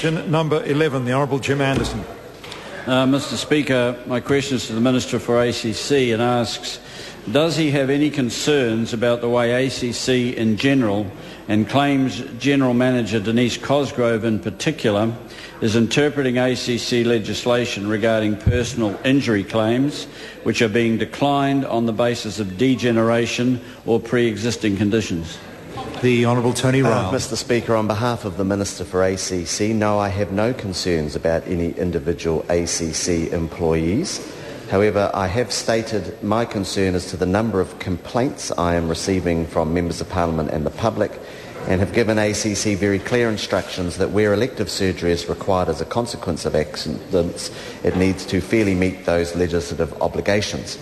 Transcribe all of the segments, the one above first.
Question number 11, the Honourable Jim Anderton. Mr Speaker, my question is to the Minister for ACC and asks, does he have any concerns about the way ACC in general and Claims General Manager Denise Cosgrove in particular is interpreting ACC legislation regarding personal injury claims which are being declined on the basis of degeneration or pre-existing conditions? The Honourable Tony Ryall. Mr Speaker, on behalf of the Minister for ACC, no, I have no concerns about any individual ACC employees. However, I have stated my concern as to the number of complaints I am receiving from members of Parliament and the public, and have given ACC very clear instructions that where elective surgery is required as a consequence of accidents, it needs to fairly meet those legislative obligations.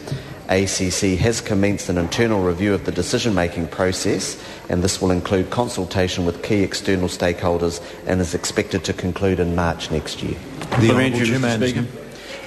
ACC has commenced an internal review of the decision-making process, and this will include consultation with key external stakeholders and is expected to conclude in March next year. The Honourable Jim Anderton.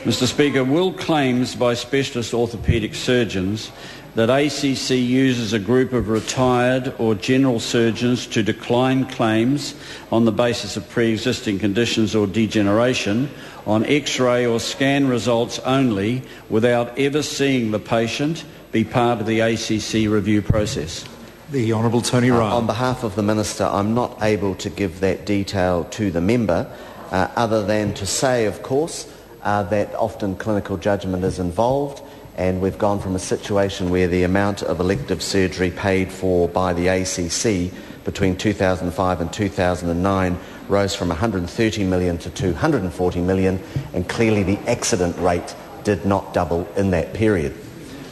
Mr Speaker, will claims by specialist orthopaedic surgeons that ACC uses a group of retired or general surgeons to decline claims on the basis of pre-existing conditions or degeneration on X-ray or scan results only without ever seeing the patient be part of the ACC review process? The Honourable Tony Ryall. On behalf of the Minister, I'm not able to give that detail to the member, other than to say, of course, that often clinical judgment is involved, and we've gone from a situation where the amount of elective surgery paid for by the ACC between 2005 and 2009 rose from 130 million to 240 million, and clearly the accident rate did not double in that period.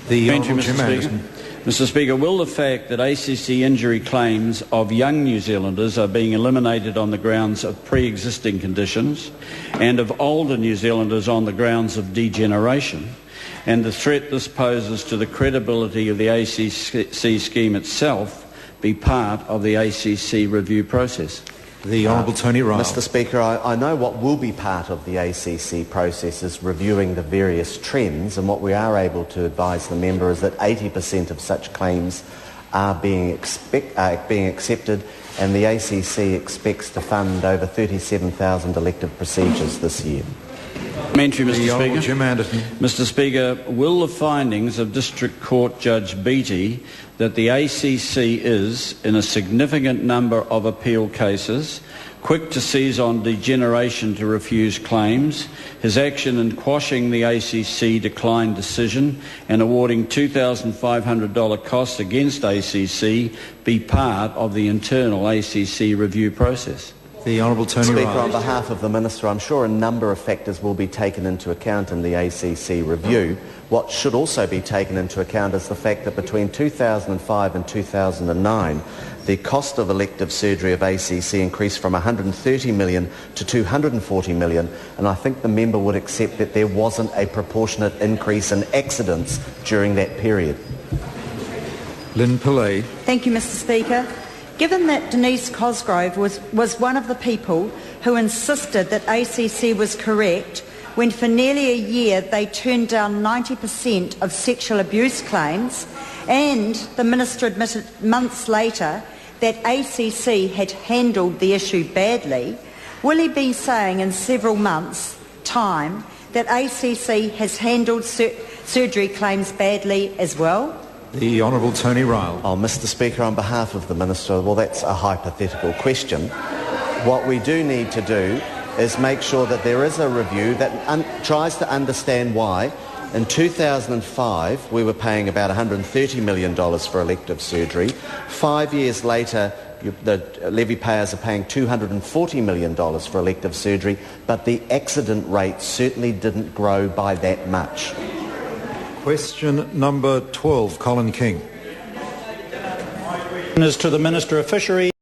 Thank you, Mr. Speaker. Mr Speaker, will the fact that ACC injury claims of young New Zealanders are being eliminated on the grounds of pre-existing conditions and of older New Zealanders on the grounds of degeneration, and the threat this poses to the credibility of the ACC scheme itself, be part of the ACC review process? The Honourable Tony Ryall. Mr Speaker, I know what will be part of the ACC process is reviewing the various trends, and what we are able to advise the member is that 80% of such claims are being accepted, and the ACC expects to fund over 37,000 elective procedures this year. Mr. Speaker. Jim Anderton. Mr Speaker, will the findings of District Court Judge Beattie that the ACC is, in a significant number of appeal cases, quick to seize on degeneration to refuse claims, his action in quashing the ACC decline decision and awarding $2,500 costs against ACC, be part of the internal ACC review process? The Honourable Tony Ryall. Speaker, on behalf of the Minister, I'm sure a number of factors will be taken into account in the ACC review. What should also be taken into account is the fact that between 2005 and 2009, the cost of elective surgery of ACC increased from 130 million to 240 million, and I think the member would accept that there wasn't a proportionate increase in accidents during that period. Lynne Pillay. Thank you, Mr Speaker. Given that Denise Cosgrove was one of the people who insisted that ACC was correct when for nearly a year they turned down 90% of sexual abuse claims, and the Minister admitted months later that ACC had handled the issue badly, will he be saying in several months' time that ACC has handled surgery claims badly as well? The Honourable Tony Ryall. Oh, Mr Speaker, on behalf of the Minister, well, that's a hypothetical question. What we do need to do is make sure that there is a review that tries to understand why. In 2005, we were paying about $130 million for elective surgery. 5 years later, the levy payers are paying $240 million for elective surgery, but the accident rate certainly didn't grow by that much. Question number 12, Colin King. Is to the Minister of Fisheries.